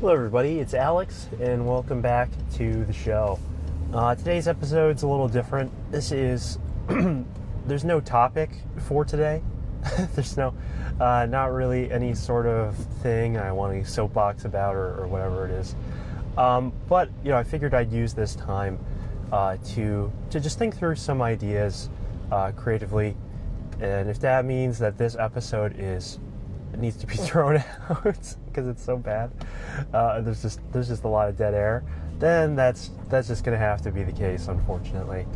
Hello, everybody. It's Alex, and welcome back to the show. Today's episode's a little different. This is there's no topic for today. There's not really any sort of thing I want to soapbox about or whatever it is. But I figured I'd use this time to just think through some ideas creatively, and if that means that this episode needs to be thrown out because it's so bad, there's just a lot of dead air, then that's just gonna have to be the case, unfortunately.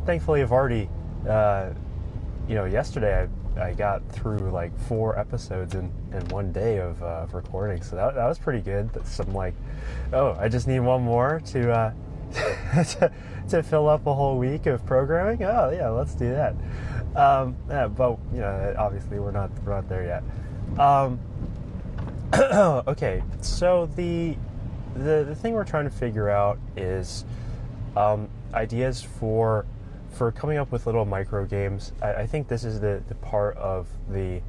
Thankfully, I've already yesterday I got through like 4 episodes in one day of recording, so that was pretty good. That's some I just need one more to to fill up a whole week of programming. Oh yeah, let's do that. But obviously we're not there yet. Okay, so the thing we're trying to figure out is ideas for coming up with little micro games. I think this is the part of the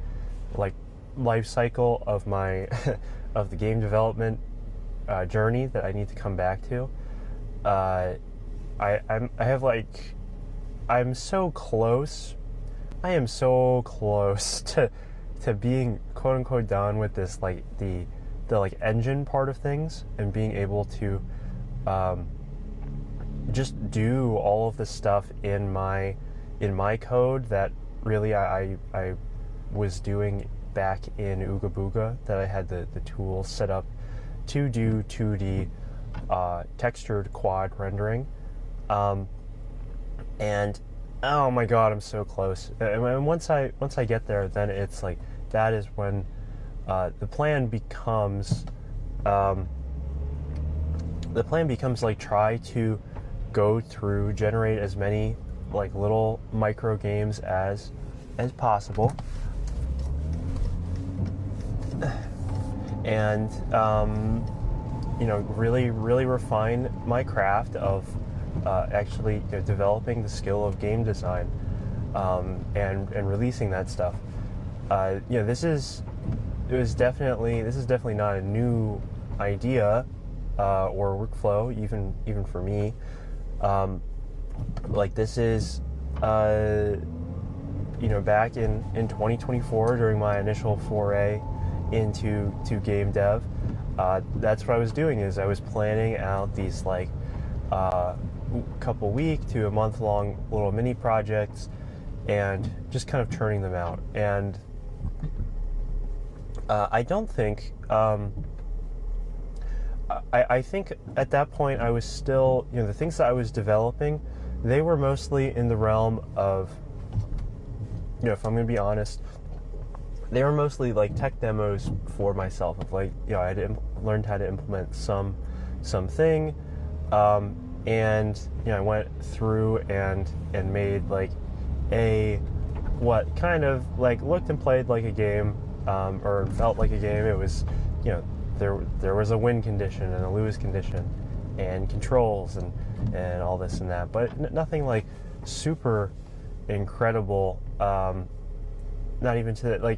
life cycle of my of the game development journey that I need to come back to. I'm so close. I am so close to being quote unquote done with this the engine part of things and being able to just do all of the stuff in my code that really I was doing back in Ooga Booga, that I had the tools set up to do 2D textured quad rendering, and oh my god, I'm so close. And once I get there, then it's that is when the plan becomes try to go through, generate as many little micro games as possible, and really refine my craft of actually developing the skill of game design, and releasing that stuff. This is definitely not a new idea or workflow, even for me. This is back in 2024, during my initial foray into game dev. That's what I was doing, is I was planning out these couple week to a month long little mini projects and just kind of churning them out. And I don't think I think at that point I was still, the things that I was developing, they were mostly in the realm of, if I'm going to be honest, they were mostly tech demos for myself. Of I had learned how to implement something, and I went through and made a what kind of looked and played like a game, or felt like a game. It was there was a win condition and a lose condition and controls and all this and that, but nothing super incredible. Not even to that I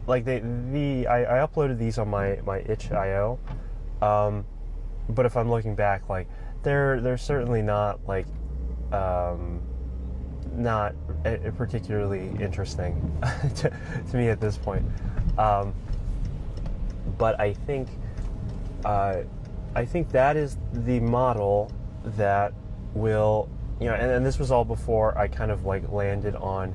uploaded these on my itch.io, but if I'm looking back, they're certainly not not particularly interesting to me at this point. But I think that is the model that will, and this was all before I kind of landed on.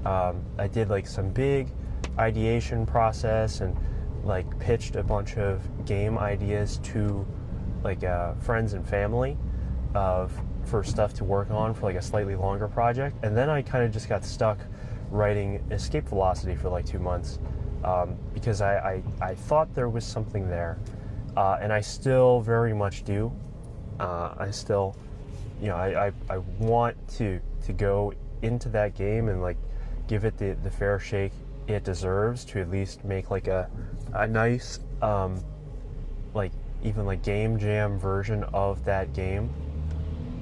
I did some big ideation process and pitched a bunch of game ideas to friends and family for stuff to work on for a slightly longer project, and then I kind of just got stuck writing Escape Velocity for 2 months, because I thought there was something there, and I still very much do. I still, I want to go into that game and give it the fair shake it deserves, to at least make a nice even game jam version of that game,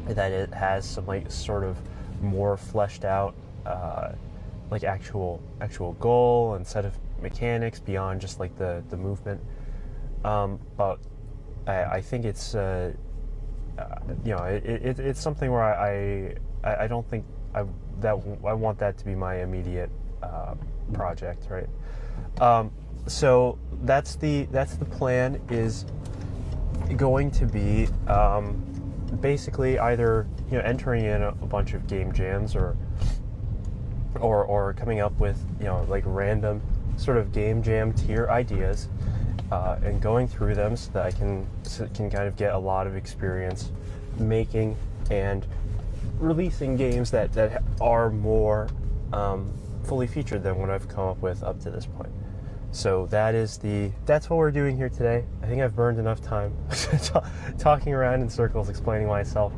that it has some sort of more fleshed out actual goal and set of mechanics beyond just the movement. but I think it's it's something where I don't think I want that to be my immediate project, right? So that's the plan, is going to be basically either entering in a bunch of game jams or coming up with like random sort of game jam tier ideas and going through them so that I can kind of get a lot of experience making and releasing games that are more fully featured than what I've come up with up to this point. So that's what we're doing here today. I think I've burned enough time talking around in circles, explaining myself.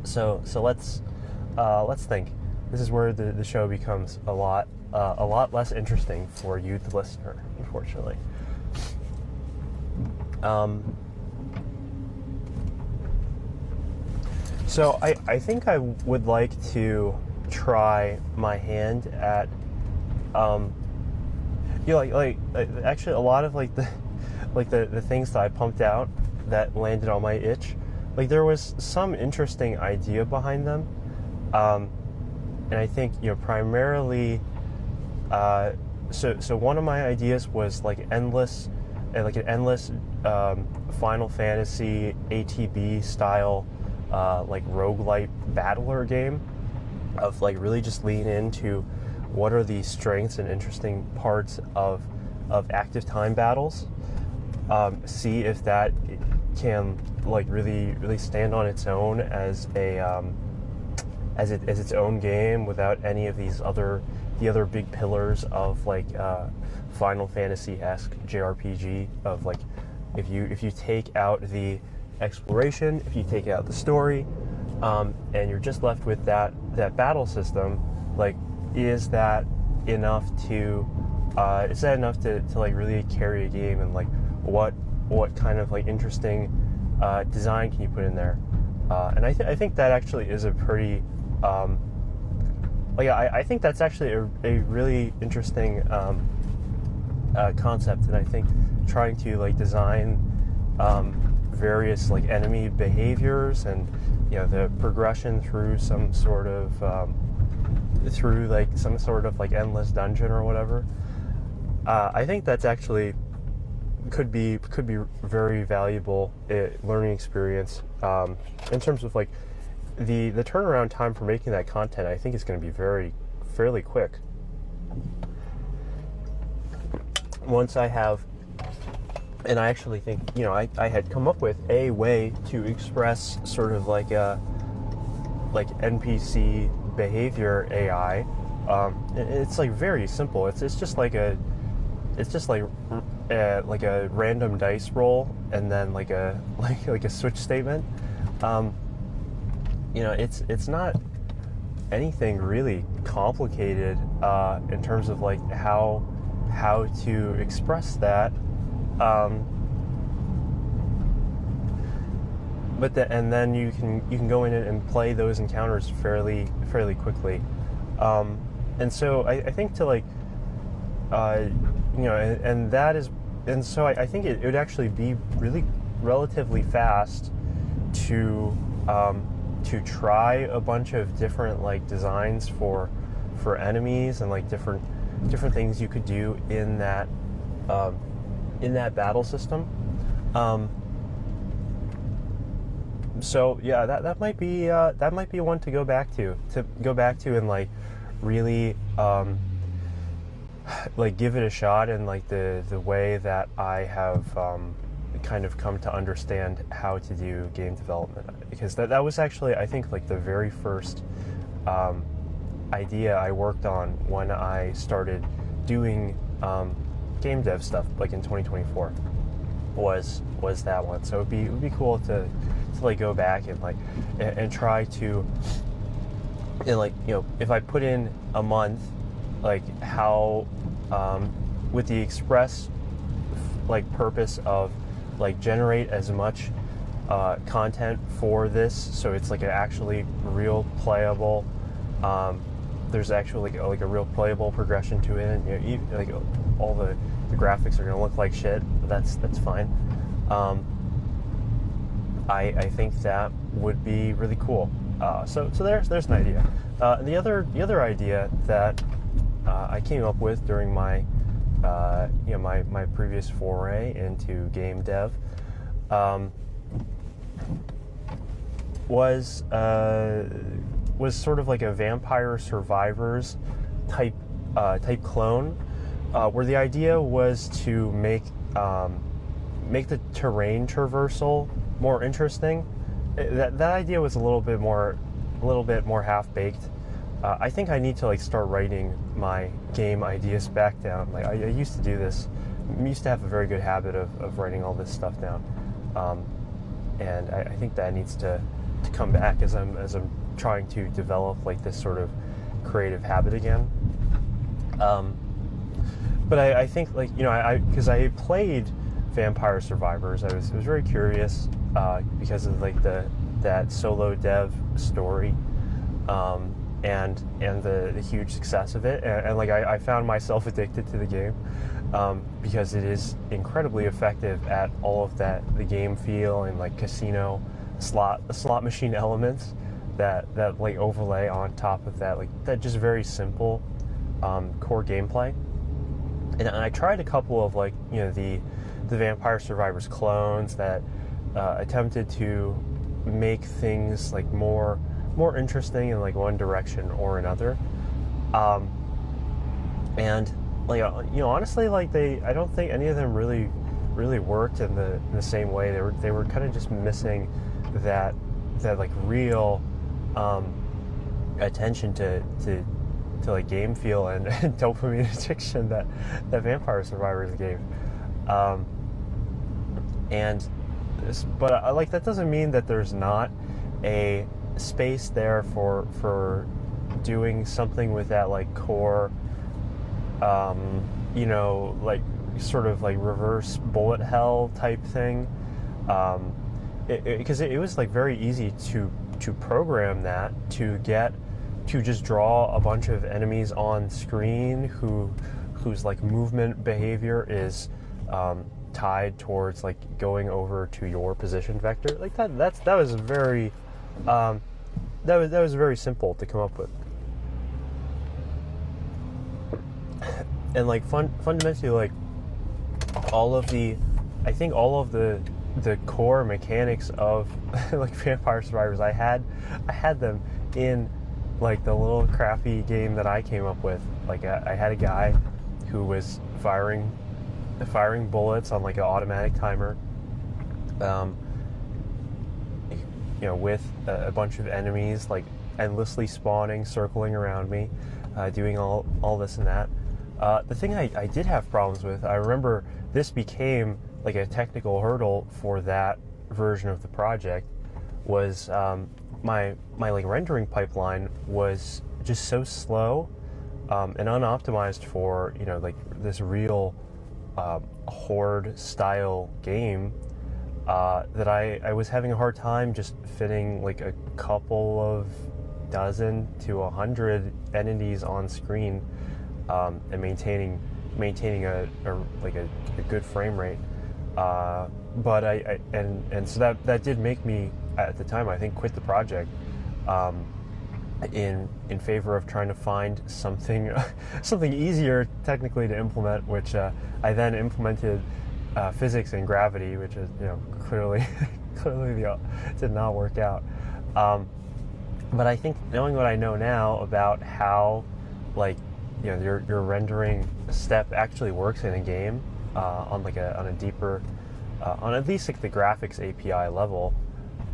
So let's think. This is where the show becomes a lot less interesting for you, the listener, unfortunately. So I think I would like to try my hand at actually a lot of the things that I pumped out that landed on my itch. Like, there was some interesting idea behind them, and I think primarily. So one of my ideas was like an endless Final Fantasy ATB style like roguelite battler game of like really just lean into what are the strengths and interesting parts of active time battles. See if that can like really stand on its own as its own game without any of the other big pillars of like Final Fantasy-esque JRPG of like if you take out the exploration, if you take out the story, and you're just left with that battle system, like is that enough to like really carry a game, and like what kind of like interesting design can you put in there? And I think that actually is a pretty I think that's actually a really interesting concept, and I think trying to like design various like enemy behaviors and the progression through some sort of endless dungeon or whatever. I think that's actually could be very valuable learning experience in terms of like the turnaround time for making that content. I think is going to be fairly quick. Once I have, and I actually think I had come up with a way to express sort of like a NPC behavior AI. It's like very simple. It's just like a random dice roll and then like a switch statement. It's not anything really complicated in terms of like how to express that. And then you can go in and play those encounters fairly quickly. And so I think to like and that is, and so I think it would actually be really relatively fast to try a bunch of different like designs for enemies and like different things you could do in that battle system. So yeah, that might be one to go back to and like really like give it a shot in like the way that I have kind of come to understand how to do game development, because that was actually, I think, like the very first idea I worked on when I started doing game dev stuff, like in 2024, was that one. So it would be cool to like go back and like and try to, and like if I put in a month, like how with the express like purpose of like generate as much content for this, so it's like an actually real playable there's actually like a real playable progression to it, and like all the graphics are going to look like shit, but that's fine. I think that would be really cool. So there's an idea. The other idea that I came up with during my my previous foray into game dev was sort of like a Vampire Survivors type clone, where the idea was to make the terrain traversal more interesting. That idea was a little bit more half-baked. I think I need to like start writing my game ideas back down. Like I used to do this. I used to have a very good habit of writing all this stuff down, and I think that needs to come back as I'm trying to develop like this sort of creative habit again. But I think like because I played Vampire Survivors, I was very curious because of like that solo dev story. And the huge success of it, and like I found myself addicted to the game because it is incredibly effective at all of the game feel and like casino slot machine elements that like overlay on top of that just very simple core gameplay. And I tried a couple of like the Vampire Survivors clones that attempted to make things like more interesting in like one direction or another, and like honestly, like I don't think any of them really worked in the same way. They were kind of just missing that like real attention to like game feel and dopamine addiction that Vampire Survivors gave, but like that doesn't mean that there's not a space there for doing something with that like core like sort of like reverse bullet hell type thing, because it was like very easy to program that to just draw a bunch of enemies on screen whose like movement behavior is tied towards like going over to your position vector. Like that was very that was very simple to come up with, and like fundamentally like all of the core mechanics of like Vampire Survivors, I had them in like the little crappy game that I came up with. Like I had a guy who was firing bullets on like an automatic timer, with a bunch of enemies like endlessly spawning, circling around me, doing all this and that. The thing I did have problems with, I remember this became like a technical hurdle for that version of the project, was my like rendering pipeline was just so slow and unoptimized for like this real horde style game, that I was having a hard time just fitting like a couple of dozen to 100 entities on screen, and maintaining a good frame rate. But so that did make me at the time, I think, quit the project in favor of trying to find something easier technically to implement, which I then implemented physics and gravity, which is clearly did not work out. But I think knowing what I know now about how like your rendering step actually works in a game, on a deeper, on at least like the graphics API level,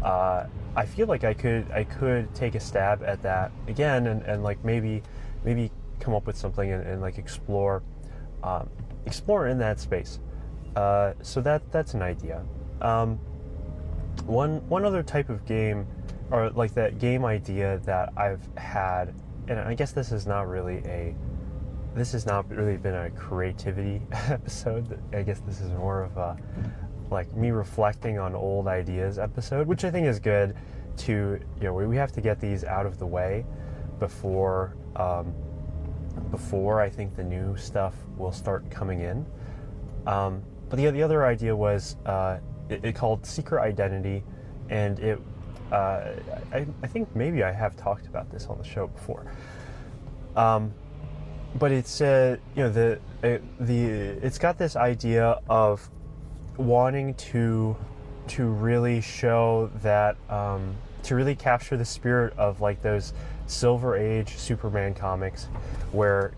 I feel like I could take a stab at that again and like maybe come up with something and like explore in that space. So that's an idea. One other type of game, or like that game idea that I've had, and I guess this has not really been a creativity episode. I guess this is more of a like me reflecting on old ideas episode, which I think is good to, we have to get these out of the way before before I think the new stuff will start coming in. But the other idea was it called Secret Identity, and it I think maybe I have talked about this on the show before. But it's it's got this idea of wanting to really show that to really capture the spirit of like those Silver Age Superman comics, where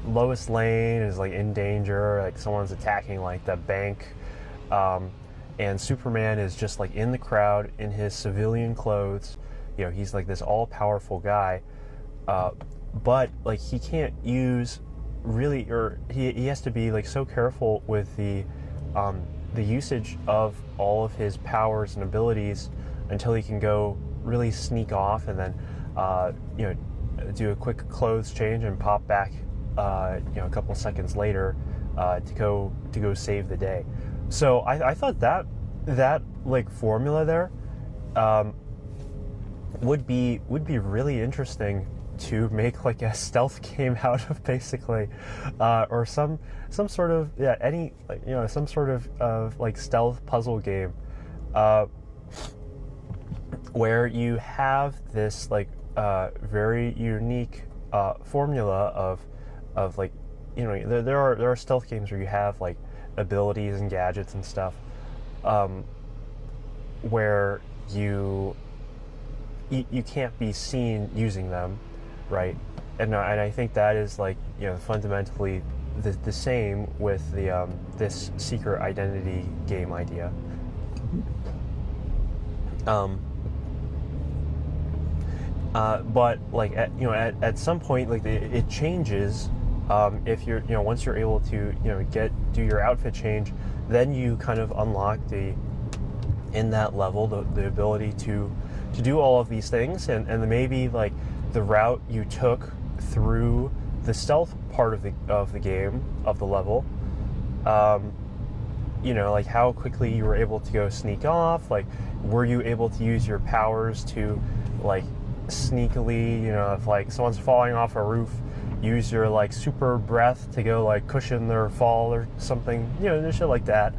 Lois Lane is like in danger, like someone's attacking like the bank, and Superman is just like in the crowd in his civilian clothes. He's like this all-powerful guy, but like he can't use really, or he has to be like so careful with the usage of all of his powers and abilities until he can go really sneak off and then do a quick clothes change and pop back a couple seconds later to go save the day. So I thought that like formula there would be really interesting to make like a stealth game out of, basically, or some sort of some sort of like stealth puzzle game, where you have this like very unique formula of like there are stealth games where you have like abilities and gadgets and stuff, where you can't be seen using them, right? And I think that is like fundamentally the same with the this secret identity game idea. But like at some point, like it changes. If you're once you're able to do your outfit change, then you kind of unlock in that level the ability to do all of these things, and maybe like the route you took through the stealth part of the game, of the level, like how quickly you were able to go sneak off, like were you able to use your powers to like sneakily, if like someone's falling off a roof, use your like super breath to go like cushion their fall or something, shit like that.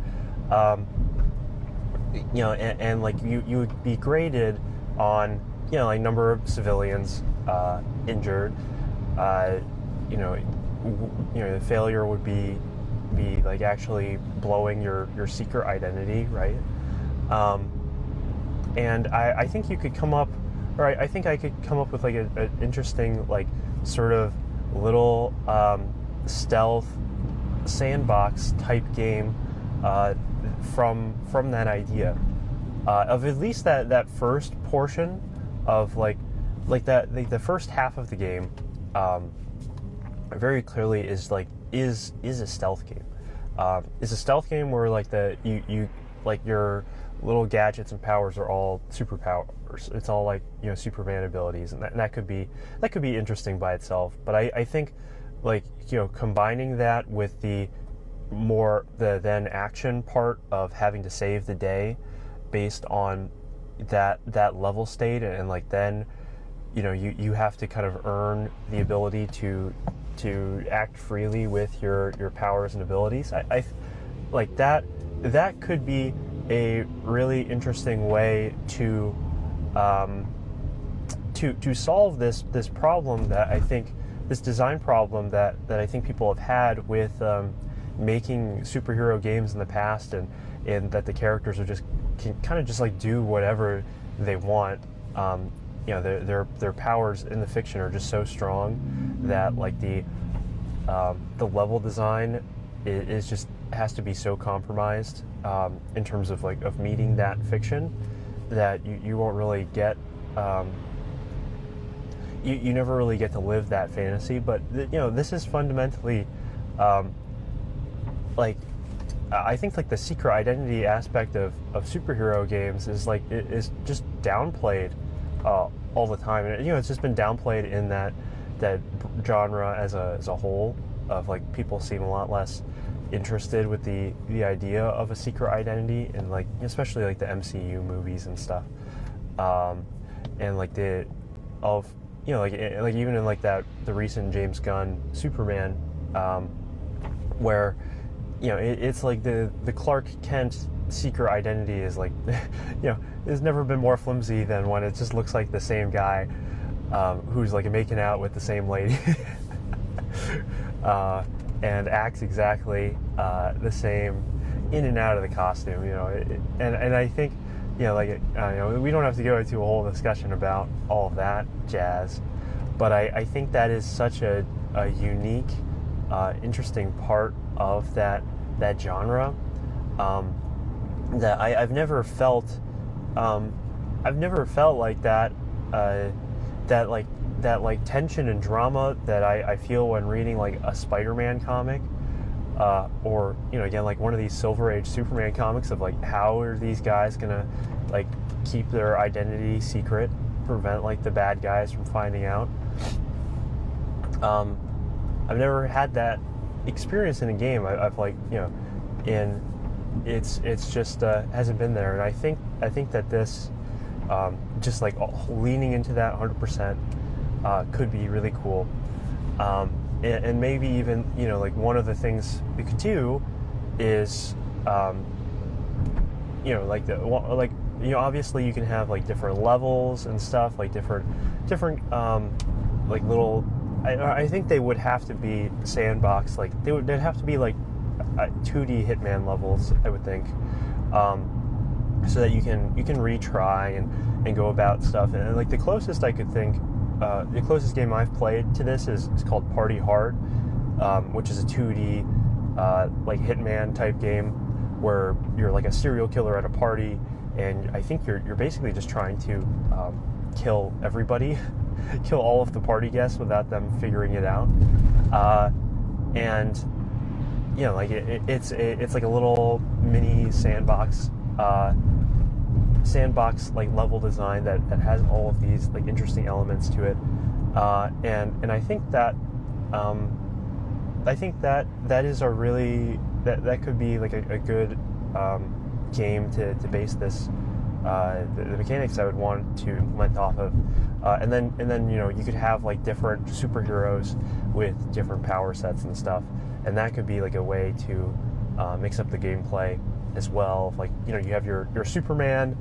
And like you would be graded on like number of civilians injured. The failure would be like actually blowing your secret identity, right? And I think you could come up, or I think I could come up with like an interesting like sort of little stealth sandbox type game from that idea, of at least that first portion of like that the first half of the game very clearly is a stealth game. Is a stealth game where like you like your little gadgets and powers are all superpowers. It's all like Superman abilities, and that could be interesting by itself. But I think like combining that with the then action part of having to save the day based on that level state, and like then you have to kind of earn the ability to act freely with your powers and abilities. I like that could be a really interesting way to solve this problem that I think, this design problem that I think people have had with making superhero games in the past, and that the characters can kind of just like do whatever they want. Their powers in the fiction are just so strong that like the level design is just has to be so compromised in terms of like of meeting that fiction, that you won't really get you never really get to live that fantasy. But this is fundamentally like I think like the secret identity aspect of superhero games is like is just downplayed all the time, and it's just been downplayed in that genre as a whole, of like people seem a lot less interested with the idea of a secret identity, and like especially like the MCU movies and stuff, and like you know, like even in like that the recent James Gunn Superman, where you know it's like the Clark Kent secret identity is like you know, it's never been more flimsy than when it just looks like the same guy who's like making out with the same lady and acts exactly the same in and out of the costume, you know. And I think, you know, like, you know, we don't have to go into a whole discussion about all of that jazz, but I think that is such a unique, interesting part of that genre, that I've never felt like that, that like tension and drama that I feel when reading like a Spider-Man comic, or, you know, again, like one of these Silver Age Superman comics of like, how are these guys gonna like keep their identity secret, prevent like the bad guys from finding out. I've never had that experience in a game. I've like, you know, it's just hasn't been there, and I think that this, just like leaning into that 100%, could be really cool. And maybe even, you know, like one of the things we could do is, you know, like you know, obviously you can have like different levels and stuff, like different like little. I think they would have to be sandbox, like they'd have to be like 2D Hitman levels, I would think, so that you can retry and go about stuff. And like the closest I could think. The closest game I've played to this is called Party Hard, which is a 2D like Hitman type game where you're like a serial killer at a party, and I think you're basically just trying to kill everybody, kill all of the party guests without them figuring it out. And you know, like it's like a little mini sandbox like level design that has all of these like interesting elements to it, and I think that is a really that could be like a good game to base this the mechanics I would want to implement off of, and then you know, you could have like different superheroes with different power sets and stuff, and that could be like a way to mix up the gameplay as well. Like, you know, you have your Superman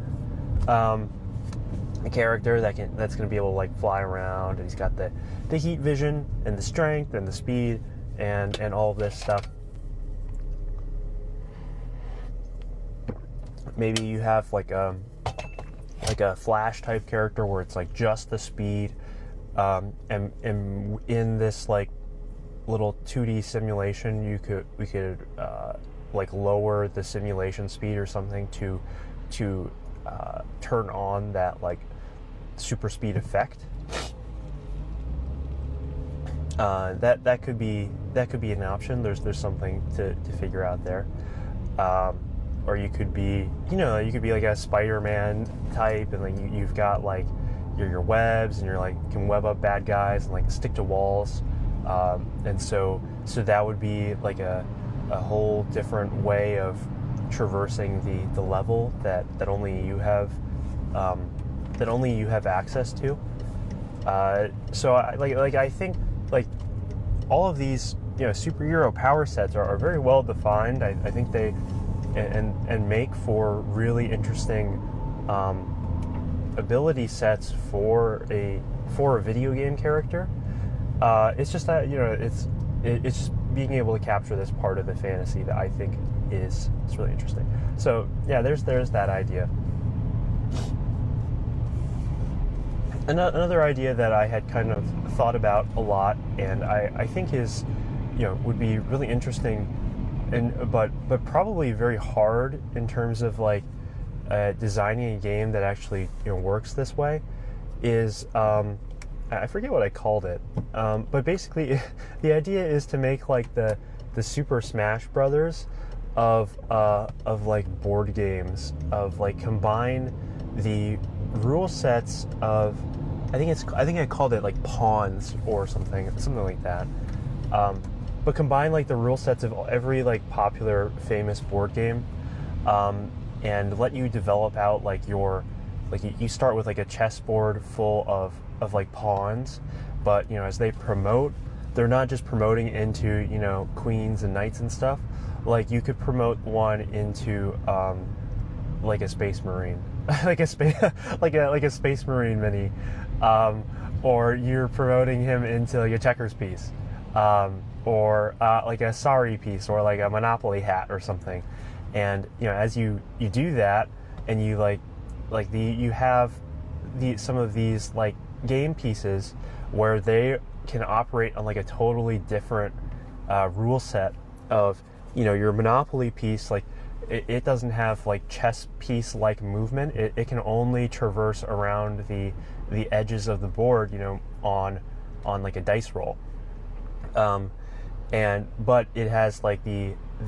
a character that's going to be able to like fly around, and he's got the heat vision and the strength and the speed and all of this stuff. Maybe you have like a Flash type character where it's like just the speed, and in this like little 2D simulation, we could like lower the simulation speed or something to turn on that like super speed effect. That could be an option. There's something to figure out there. Or you could be like a Spider-Man type, and like you've got like your webs, and you're like can web up bad guys and like stick to walls, and so that would be like a whole different way of traversing the level that only you have access to. So I think like all of these, you know, superhero power sets are very well defined. I think they and make for really interesting ability sets for a video game character. It's just that, you know, it's just being able to capture this part of the fantasy that I think is really interesting. So yeah, there's that idea. Another idea that I had kind of thought about a lot, and I think is, you know, would be really interesting, but probably very hard in terms of like designing a game that actually, you know, works this way, is I forget what I called it, but basically the idea is to make like the Super Smash Brothers of like board games, of like combine the rule sets of, I think I called it like pawns or something like that, but combine like the rule sets of every like popular famous board game, and let you develop out like your, like you start with like a chessboard full of of like pawns, but as they promote, they're not just promoting into queens and knights and stuff. Like you could promote one into like a space marine, like a space like a space marine mini, or you're promoting him into like a checkers piece, or like a Sorry piece, or like a Monopoly hat or something. And as you do that, and you you have some of these like game pieces where they can operate on like a totally different rule set of your Monopoly piece. Like it doesn't have like chess piece like movement. It can only traverse around the edges of the board on like a dice roll, but it has like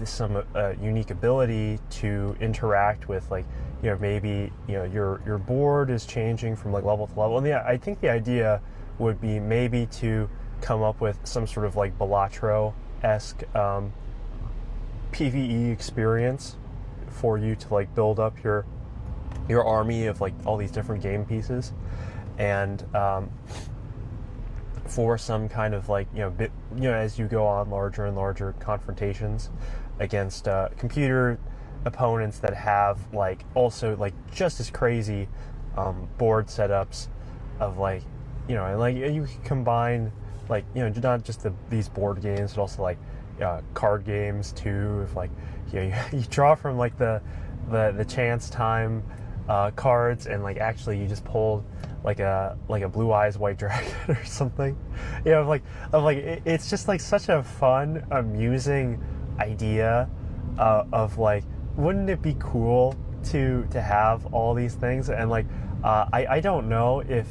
some unique ability to interact with like maybe your board is changing from like level to level. And I think the idea would be maybe to come up with some sort of like Balatro-esque PvE experience for you to like build up your army of like all these different game pieces, and for some kind of like as you go on larger and larger confrontations against computer opponents that have like also like just as crazy board setups of like and like you can combine like not just these board games, but also like card games too. If like you draw from like the chance time cards, and like actually you just pulled like a Blue Eyes White Dragon or something. It's just like such a fun, amusing idea of like, wouldn't it be cool to have all these things? And like I don't know if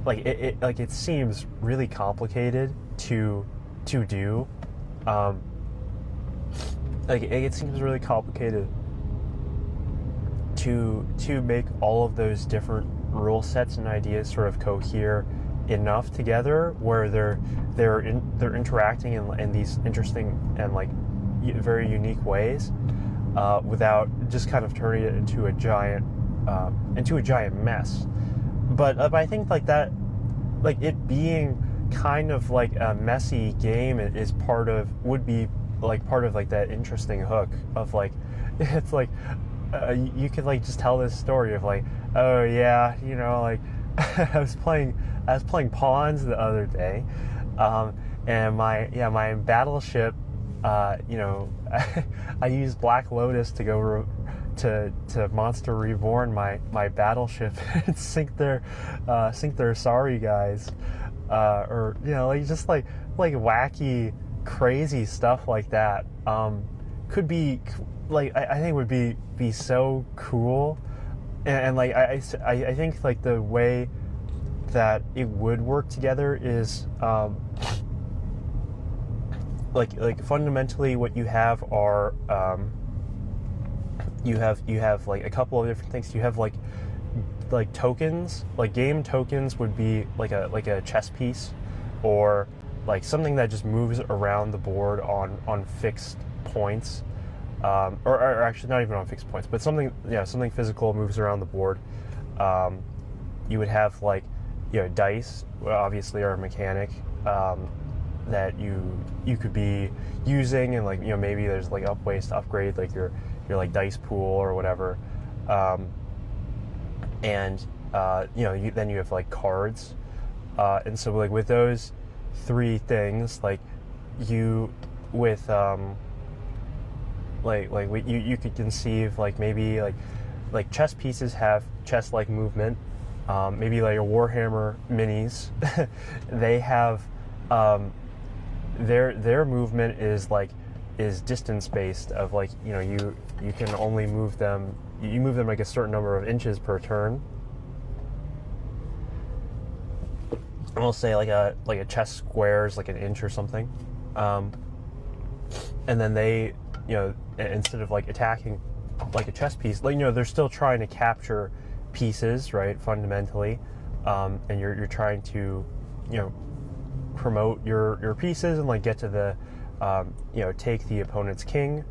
like it seems really complicated to do. Like it seems really complicated to make all of those different rule sets and ideas sort of cohere enough together where they're interacting in these interesting and like very unique ways, without just kind of turning it into a giant mess. But I think like that, like it being kind of like a messy game would be like part of like that interesting hook of like, it's like you could like just tell this story of like, oh yeah, like I was playing pawns the other day, and my battleship, I used Black Lotus to go to Monster Reborn my battleship and sink their Sorry guys, or like just like wacky crazy stuff like that. Could be like, I think would be so cool, and like I think like the way that it would work together is like fundamentally what you have are you have like a couple of different things. You have like tokens, like game tokens would be like a chess piece, or like something that just moves around the board on fixed points, or actually not even on fixed points, but something physical moves around the board. You would have like dice, obviously, are a mechanic that you could be using, and like maybe there's like ways to upgrade like your like dice pool or whatever, and then you have like cards, and so like with those three things, like you with you could conceive like maybe like chess pieces have chess like movement, maybe like your Warhammer minis they have their movement is distance based, of like you can only move them like a certain number of inches per turn. And we'll say like a chess square is like an inch or something, and then they instead of like attacking like a chess piece, like they're still trying to capture pieces, right, fundamentally, and you're trying to promote your pieces and like get to the take the opponent's king,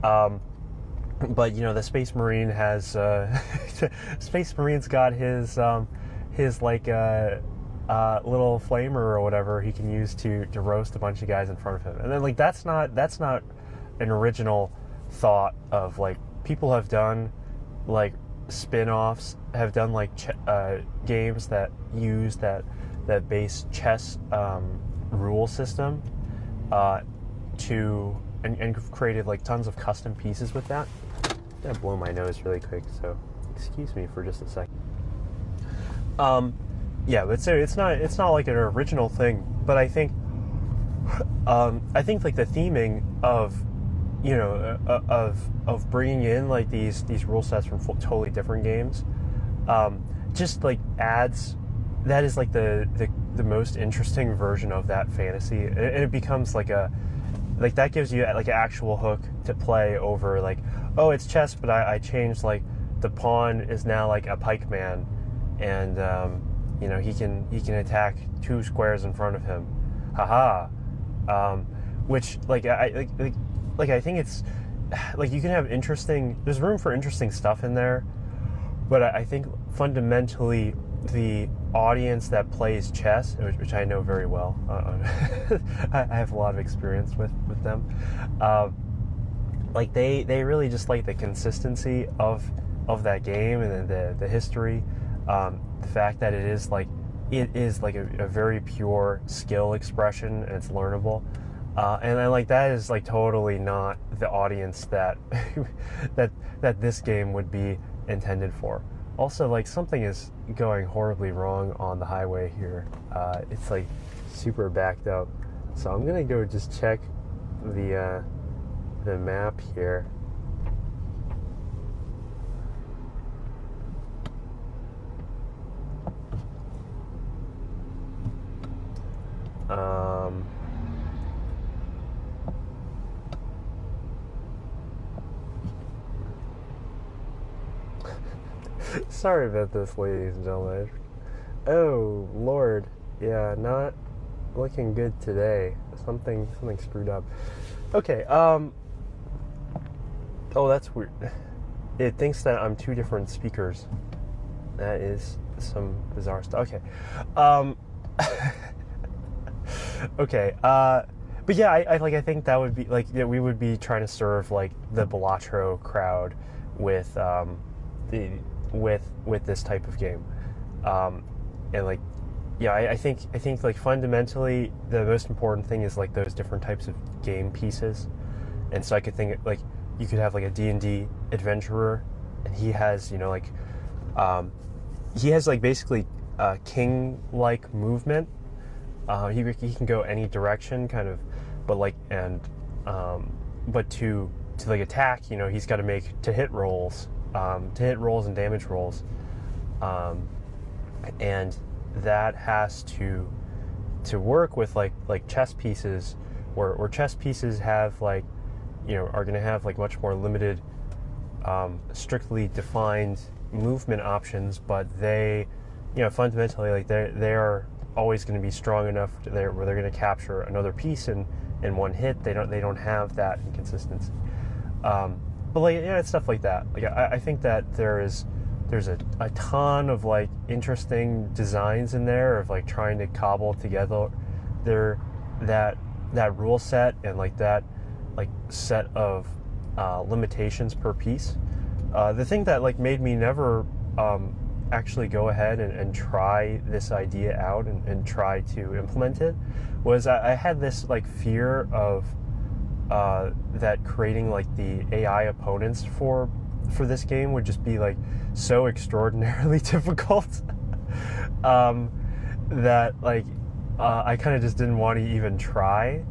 but the Space Marine has Space Marine's got his like little flamer or whatever he can use to roast a bunch of guys in front of him. And then like that's not an original thought of like people have done like spin-offs, have done like games that use that base chess rule system to and created like tons of custom pieces with that. I'm gonna blow my nose really quick, so excuse me for just a second. Yeah, but so it's not like an original thing, but I think like the theming of of bringing in like these rule sets from totally different games, just like adds, that is like the most interesting version of that fantasy, and it becomes like that gives you like an actual hook to play over, like, oh, it's chess, but I changed, like the pawn is now like a pikeman, and he can attack 2 squares in front of him, haha. Which like I think it's like you can have there's room for interesting stuff in there, but I think fundamentally the audience that plays chess, which I know very well, I have a lot of experience with them, like they really just like the consistency of that game, and then the history, the fact that it is like a very pure skill expression, and it's learnable, and then like that is like totally not the audience that that this game would be intended for. Also, like, something is going horribly wrong on the highway here. It's like super backed up, so I'm gonna go just check the map here. Sorry about this, ladies and gentlemen. Oh Lord, yeah, not looking good today. Something screwed up. Okay. Oh, that's weird. It thinks that I'm 2 different speakers. That is some bizarre stuff. Okay. Okay. But yeah, I think that would be like, yeah, we would be trying to serve like the Balatro crowd with with this type of game, and like, yeah, I think like fundamentally the most important thing is like those different types of game pieces. And so I could think like you could have like a D&D adventurer, and he has like basically king-like movement. He can go any direction, kind of, but like, and but to like attack, he's got to make to hit rolls and damage rolls, and that has to work with like chess pieces, where chess pieces have like, are going to have like much more limited, strictly defined movement options, but they, fundamentally, like they are always going to be strong enough where they're going to capture another piece in one hit. They don't have that inconsistency. But like, it's stuff like that. Like I think that there's a ton of like interesting designs in there of like trying to cobble together that rule set, and like that like set of limitations per piece. The thing that like made me never actually go ahead and try this idea out and try to implement it was I had this like fear of that creating like the AI opponents for this game would just be like so extraordinarily difficult, that like I kind of just didn't want to even try.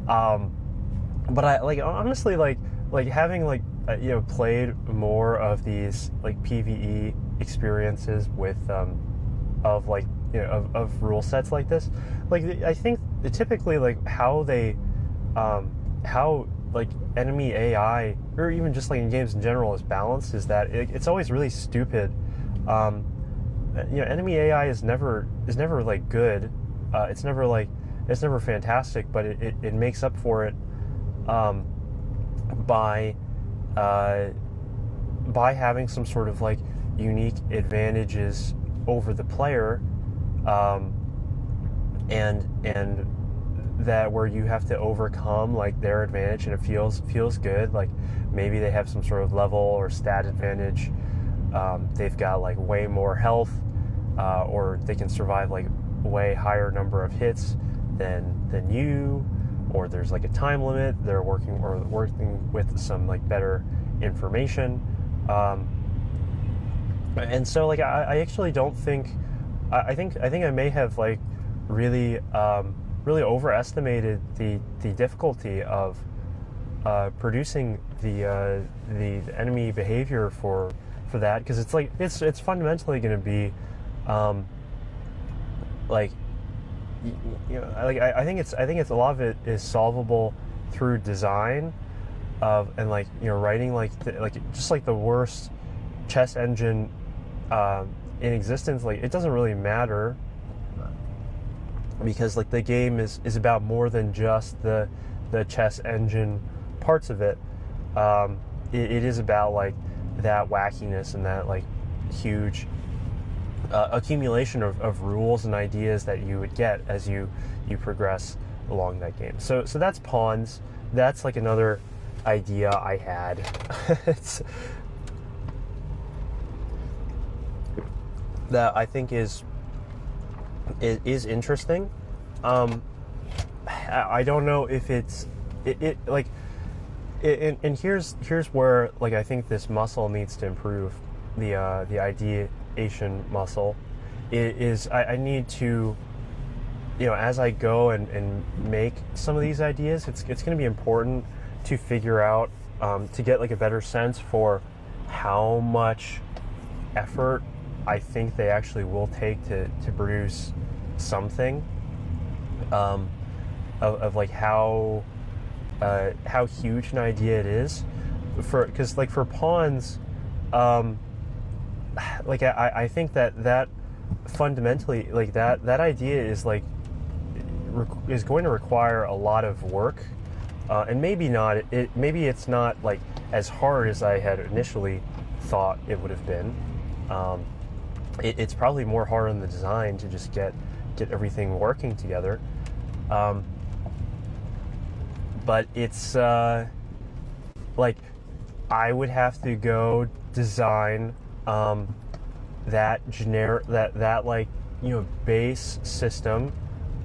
But I like, honestly, like having like played more of these like PvE experiences with of like of rule sets like this, like I think typically like how like enemy AI, or even just like in games in general, is balanced is that it's always really stupid. Enemy AI is never like good. It's never fantastic, but it makes up for it by having some sort of like unique advantages over the player, and that where you have to overcome like their advantage, and it feels good. Like maybe they have some sort of level or stat advantage. They've got like way more health, or they can survive like way higher number of hits than you, or there's like a time limit. They're working with some like better information, and so like I actually don't think I think I may have like really overestimated the difficulty of producing the enemy behavior for that, because it's like it's fundamentally going to be like I think it's a lot of it is solvable through design of, and like writing like just like the worst chess engine in existence. Like it doesn't really matter, because like the game is about more than just the chess engine parts of it. It is about like that wackiness and that like huge accumulation of rules and ideas that you would get as you progress along that game. So that's Pawns. That's like another idea I had. That I think is interesting. I don't know if it's like and here's where like I think this muscle needs to improve. The ideation muscle is I need to, as I go and make some of these ideas, it's going to be important to figure out to get like a better sense for how much effort I think they actually will take to produce something, of like how huge an idea it is, because like for Pawns, like I think that fundamentally like that idea is like is going to require a lot of work, and maybe it's not like as hard as I had initially thought it would have been. It's probably more hard on the design to just get everything working together, but it's like I would have to go design that generic that like base system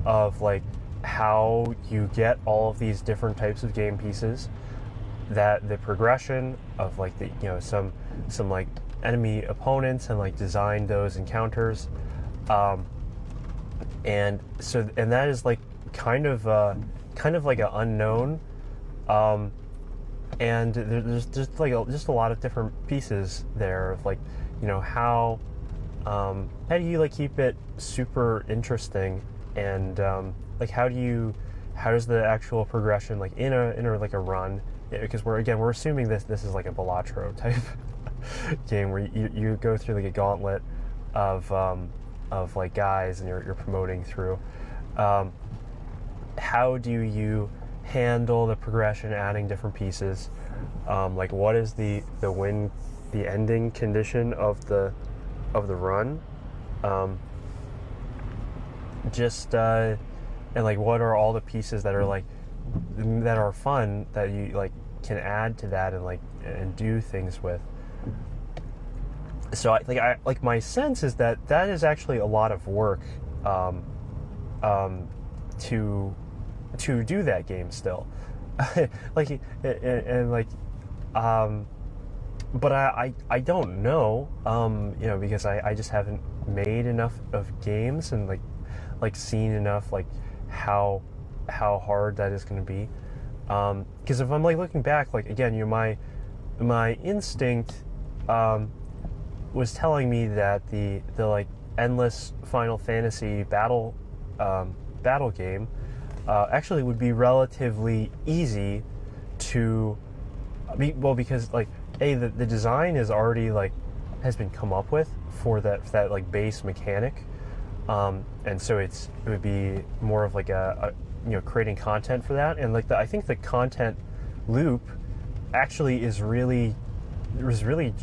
of like how you get all of these different types of game pieces, that the progression of like the some like enemy opponents, and like design those encounters, and that is like kind of like an unknown, and there's just like just a lot of different pieces there of like how do you like keep it super interesting, and like how does the actual progression like in a like a run, because we're assuming this is like a Balatro type game where you go through like a gauntlet of like guys, and you're promoting through. How do you handle the progression, adding different pieces? Like what is the ending condition of the run? And like what are all the pieces that are like that are fun that you like can add to that and do things with? So I my sense is that is actually a lot of work to do that game still. Like and like but I don't know, because I just haven't made enough of games and like seen enough like how hard that is going to be, because if I'm like looking back, like again, my instinct was telling me that the like endless Final Fantasy battle game actually would be relatively easy to because like the design is already like has been come up with for that like base mechanic, and so it would be more of like a creating content for that, and like I think the content loop actually is really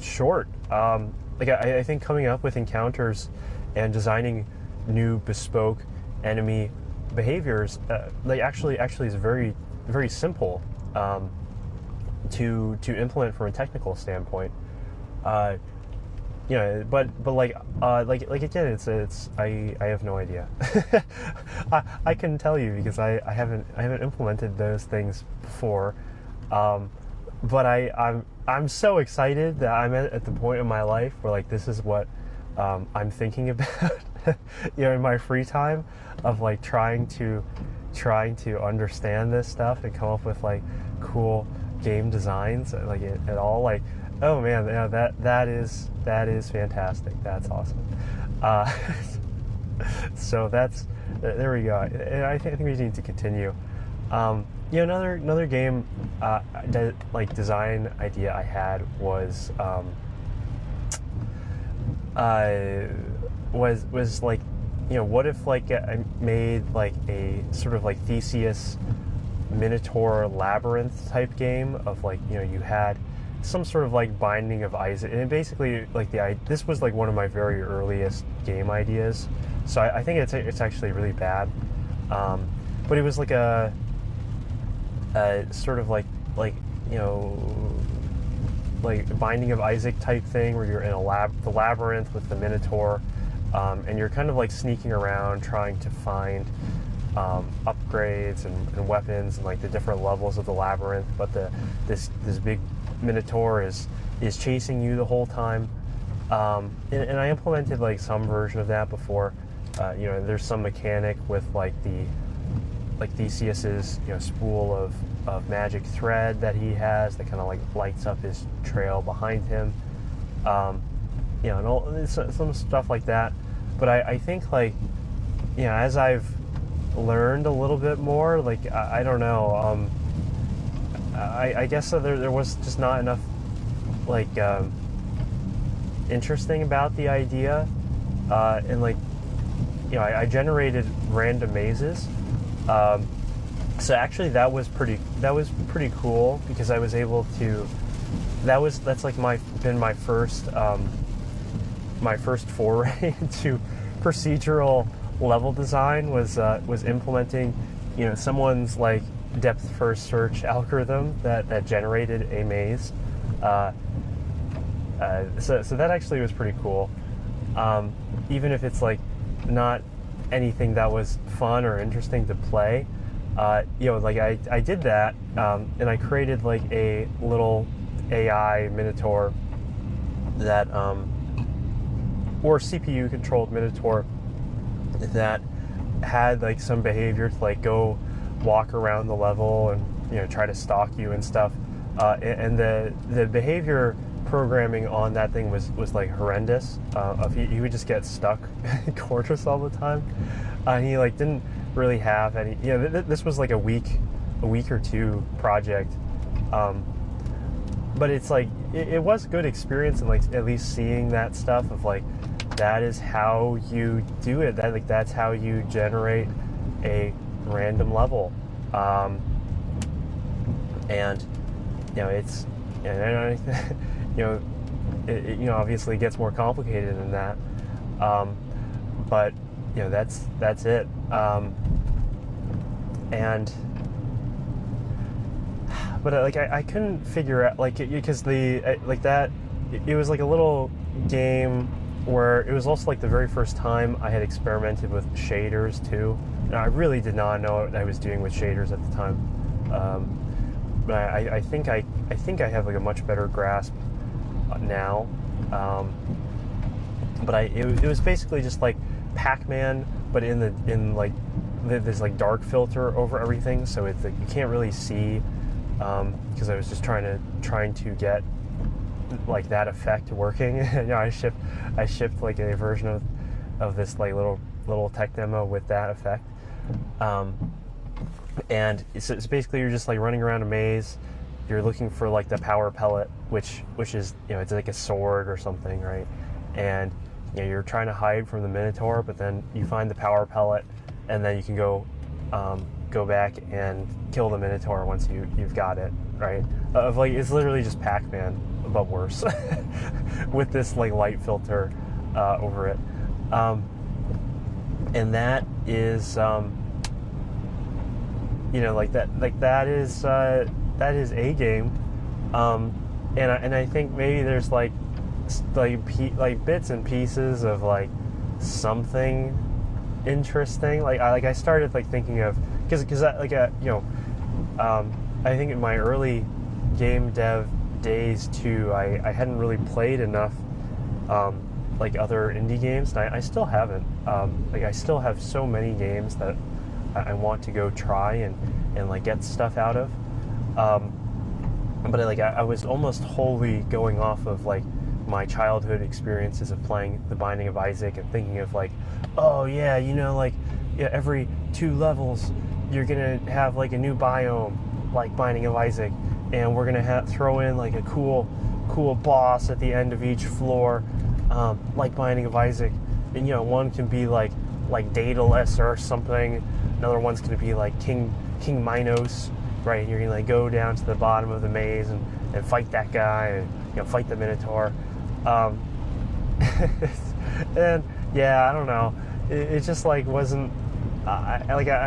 short. Like I think coming up with encounters and designing new bespoke enemy behaviors, like actually is very very simple to implement from a technical standpoint. But like again, it's I have no idea. I couldn't tell you because I haven't implemented those things before. But I'm so excited that I'm at the point in my life where like this is what I'm thinking about, in my free time, of like trying to understand this stuff and come up with like cool game designs, like at all. Like, oh man, that is fantastic. That's awesome. So there we go. And I think we need to continue. Another game design idea I had was like, what if like I made like a sort of like Theseus Minotaur labyrinth type game of like, you had some sort of like Binding of Isaac, and basically like this was like one of my very earliest game ideas, so I think it's actually really bad, but it was like a sort of like Binding of Isaac type thing where you're in the labyrinth with the Minotaur, and you're kind of like sneaking around trying to find upgrades and weapons and like the different levels of the labyrinth, but this big Minotaur is chasing you the whole time, and I implemented like some version of that before. There's some mechanic with like Theseus's spool of magic thread that he has that kind of like lights up his trail behind him, and all some stuff like that. But I think like as I've learned a little bit more, like I don't know, I guess there was just not enough like interesting about the idea, and like I generated random mazes. So actually that was pretty cool because I was able to. That's like my first foray into procedural level design was implementing someone's like depth first search algorithm that generated a maze. So that actually was pretty cool. Even if it's like not anything that was fun or interesting to play, like I did that, and I created like a little AI Minotaur that or CPU controlled Minotaur that had like some behavior to like go walk around the level and try to stalk you and stuff, and the behavior programming on that thing was like horrendous. He would just get stuck in corners all the time. He like didn't really have any. This was like a week or two project, but it's like it was a good experience, and like at least seeing that stuff of like that is how you do it. That's how you generate a random level, and it's it obviously gets more complicated than that, but that's it, and but like I couldn't figure out because it was like a little game where it was also like the very first time I had experimented with shaders too. Now, I really did not know what I was doing with shaders at the time, but I think I have like a much better grasp now. But it was basically just like Pac-Man, but in like this like dark filter over everything, so it's like you can't really see, because I was just trying to get like that effect working. I shipped like a version of this like little tech demo with that effect, and it's basically you're just like running around a maze. You're looking for like the power pellet, which is it's like a sword or something, right? And you're trying to hide from the Minotaur, but then you find the power pellet, and then you can go back and kill the Minotaur once you've got it, right? Like it's literally just Pac-Man, but worse, with this like light filter over it, and that is that is a game, and I think maybe there's like bits and pieces of like something interesting. I started like thinking of because I think in my early game dev days too, I hadn't really played enough like other indie games, and I still haven't. I still have so many games that I want to go try and like get stuff out of. But I was almost wholly going off of like my childhood experiences of playing The Binding of Isaac and thinking of like, oh yeah, every 2 levels you're gonna have like a new biome like Binding of Isaac, and we're gonna throw in like a cool boss at the end of each floor, like Binding of Isaac. And one can be like Daedalus or something. Another one's gonna be like King Minos, right? And you're gonna like go down to the bottom of the maze and fight that guy, and fight the Minotaur. And yeah, I don't know. It just like wasn't. I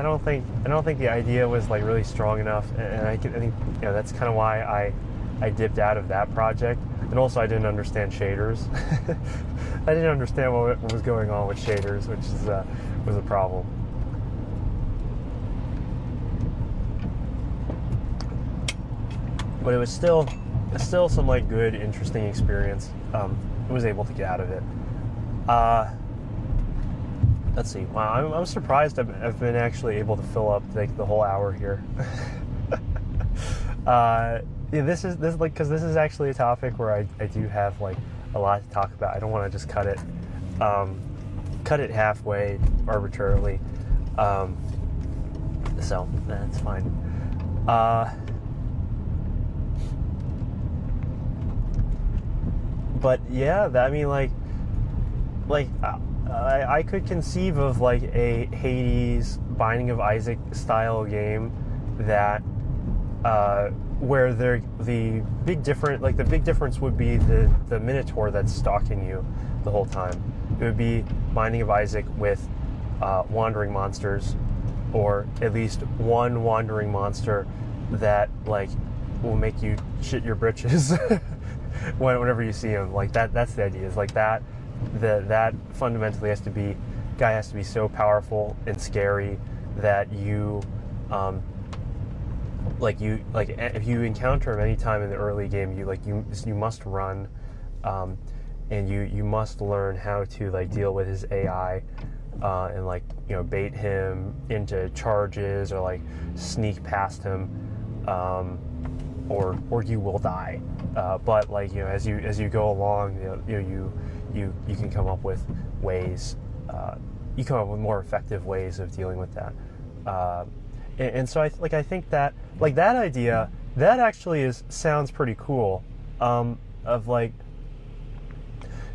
don't think the idea was like really strong enough, and I think that's kind of why I dipped out of that project. And also, I didn't understand shaders. I didn't understand what was going on with shaders, which was a problem. But it was still some like good, interesting experience. I was able to get out of it. Let's see. Wow, I'm surprised I've been actually able to fill up like the whole hour here. This is actually a topic where I do have like a lot to talk about. I don't want to just cut it halfway arbitrarily. So that's fine. But yeah, I could conceive of like a Hades Binding of Isaac style game that where the big difference would be the Minotaur that's stalking you the whole time. It would be Binding of Isaac with wandering monsters, or at least one wandering monster that like will make you shit your britches whenever you see him. Like that's the idea. Is like that fundamentally guy has to be so powerful and scary that you if you encounter him anytime in the early game, you must run, and you must learn how to like deal with his AI, and bait him into charges, or like sneak past him, or you will die. But as you go along, you can come up with ways. You come up with more effective ways of dealing with that. And so I think that like that idea that actually sounds pretty cool.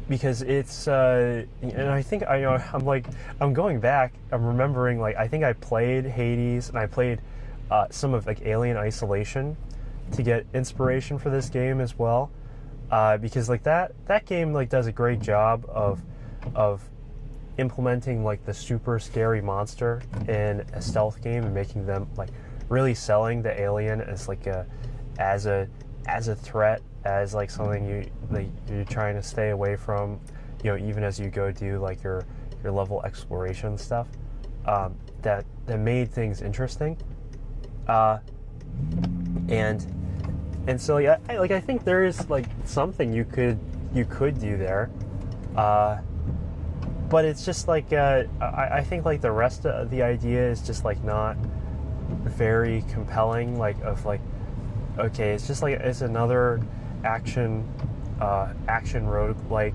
Because it's and I think I'm going back. I'm remembering I think I played Hades, and I played some of Alien Isolation to get inspiration for this game as well, because that game does a great job of implementing the super scary monster in a stealth game and making them really selling the alien as as a threat, as something you're trying to stay away from, even as you go do your level exploration stuff. That made things interesting, and so I think there is something you could do there, but it's just I think the rest of the idea is just not very compelling. Okay, it's just it's another action roguelike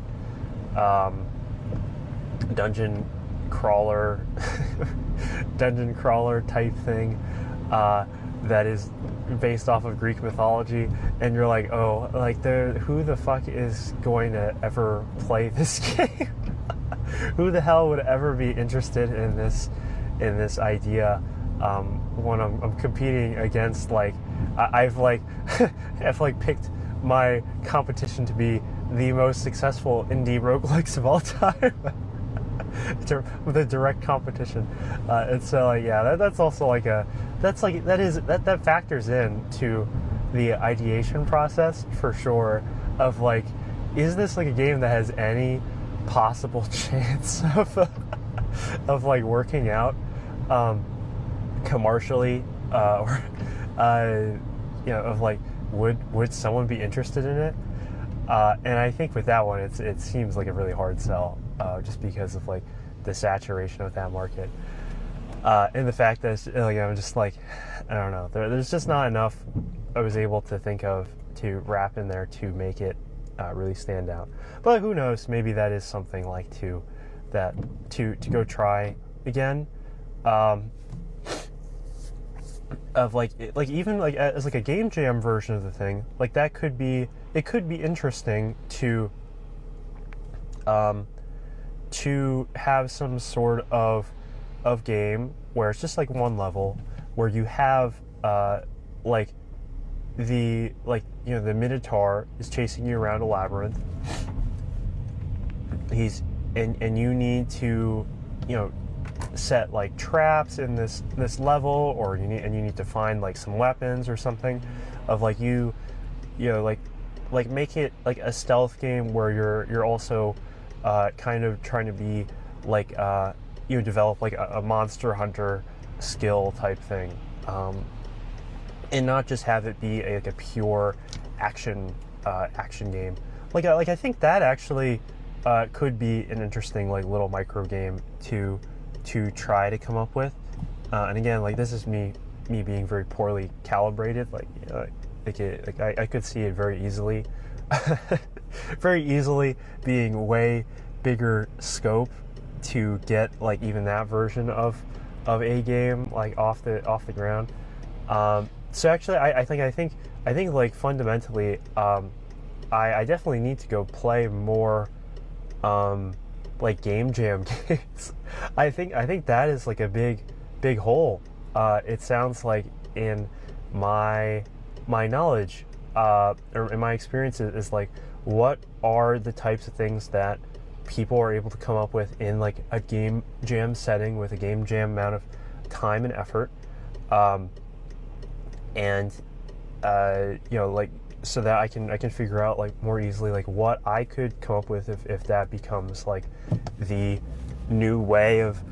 dungeon crawler type thing that is based off of Greek mythology, and you're who the fuck is going to ever play this game? Who the hell would ever be interested in this idea when I'm competing against I've picked my competition to be the most successful indie roguelikes of all time. with a direct competition. And so like, yeah, that's also like that factors in to the ideation process for sure of like, is this like a game that has any possible chance of like working out commercially, or of like, would someone be interested in it? And I think with that one, it seems like a really hard sell, just because of like the saturation of that market, and the fact that like, I'm just like, I don't know, there's just not enough I was able to think of to wrap in there to make it really stand out. But who knows? Maybe that is something like to go try again. Of like even like as like a game jam version of the thing, like it could be interesting to have some sort of game where it's just like one level where you have like the Minotaur is chasing you around a labyrinth. And you need to set like traps in this level, or you need to find like some weapons or something, of like like make it like a stealth game where you're also kind of trying to be like develop like a monster hunter skill type thing, and not just have it be like a pure action game. Like I think that actually could be an interesting like little micro game to try to come up with. And again, like this is me being very poorly calibrated. Like I could see it very easily, very easily being way bigger scope to get like even that version of a game like off the ground. So actually, I think like fundamentally, I definitely need to go play more like game jam games. I think that is like a big hole. It sounds like in my knowledge, or in my experiences, is like, what are the types of things that people are able to come up with in like a game jam setting with a game jam amount of time and effort, and like, so that I can figure out like more easily like what I could come up with if that becomes like the new way of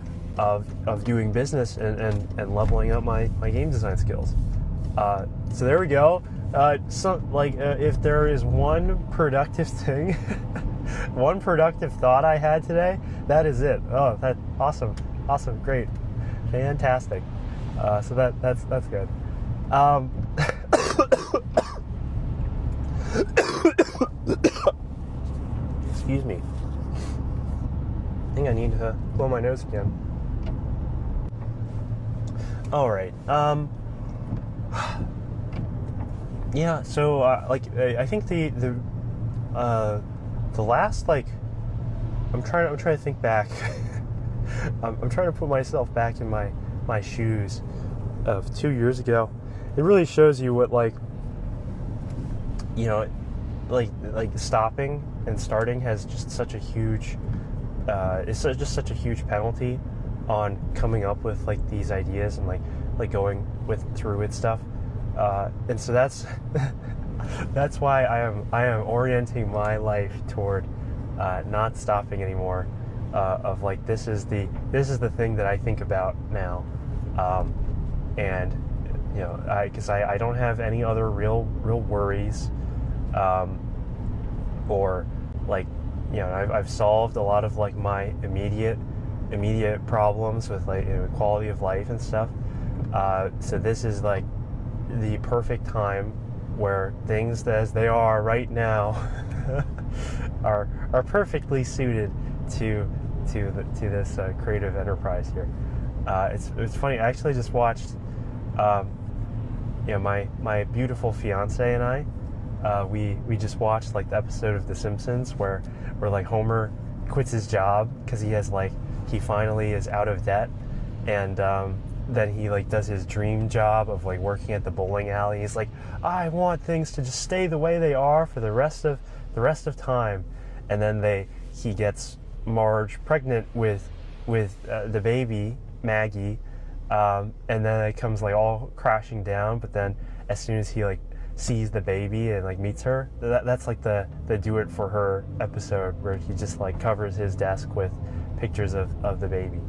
doing business and leveling up my game design skills. So there we go. If there is one productive thing, one productive thought I had today, that is it. Oh, that awesome, great, fantastic. So that's good. Excuse me. I think I need to blow my nose again. All right. Yeah. So, I think the last, like, I'm trying to think back. I'm trying to put myself back in my shoes of 2 years ago. It really shows you what, like, like stopping and starting has just such a huge just such a huge penalty on coming up with like these ideas and like going through with stuff, and so that's that's why I am orienting my life toward not stopping anymore, of like, this is the thing that I think about now, and because I don't have any other real worries, or like, I've solved a lot of like my immediate problems with like quality of life and stuff. So this is like the perfect time where things as they are right now are perfectly suited to this creative enterprise here. It's funny. I actually just watched my beautiful fiance and I. We just watched like the episode of The Simpsons where like Homer quits his job because he finally is out of debt, and then he like does his dream job of like working at the bowling alley. He's like, I want things to just stay the way they are for the rest of time, and then he gets Marge pregnant with the baby Maggie, and then it comes like all crashing down. But then as soon as he like sees the baby and like meets her, that's like the do it for her episode where he just like covers his desk with pictures of the baby.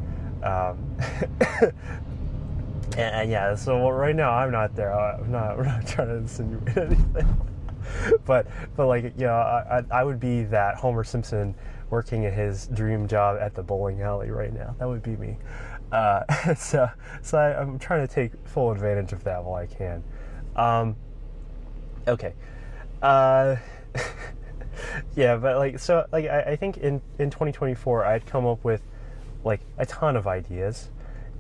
And yeah, so right now I'm not there. We're not trying to insinuate anything. but like, you know, I would be that Homer Simpson working at his dream job at the bowling alley right now. That would be me. So I'm trying to take full advantage of that while I can. Okay. Yeah, but like, so like I think in 2024 I'd come up with like a ton of ideas,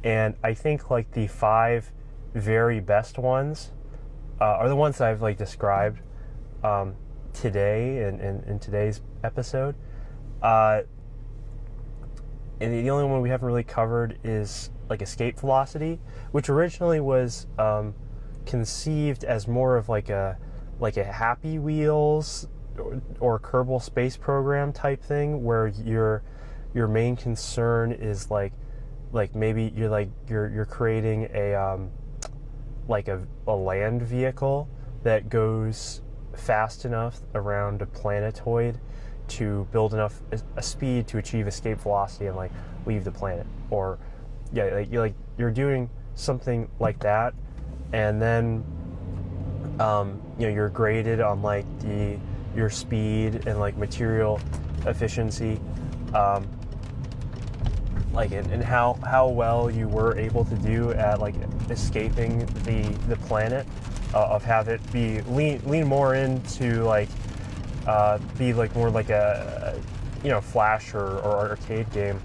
and I think like the 5 very best ones are the ones that I've like described today in today's episode. And the only one we haven't really covered is like escape velocity, which originally was conceived as more of like a Happy Wheels or Kerbal Space Program type thing, where your main concern is like maybe you're creating a land vehicle that goes fast enough around a planetoid to build enough a speed to achieve escape velocity and like leave the planet. Or yeah, you're doing something like that, and then you know, you're graded on like your speed and like material efficiency, like and how well you were able to do at like escaping the planet, of have it be lean more into like be like more like a you know, Flash or arcade game,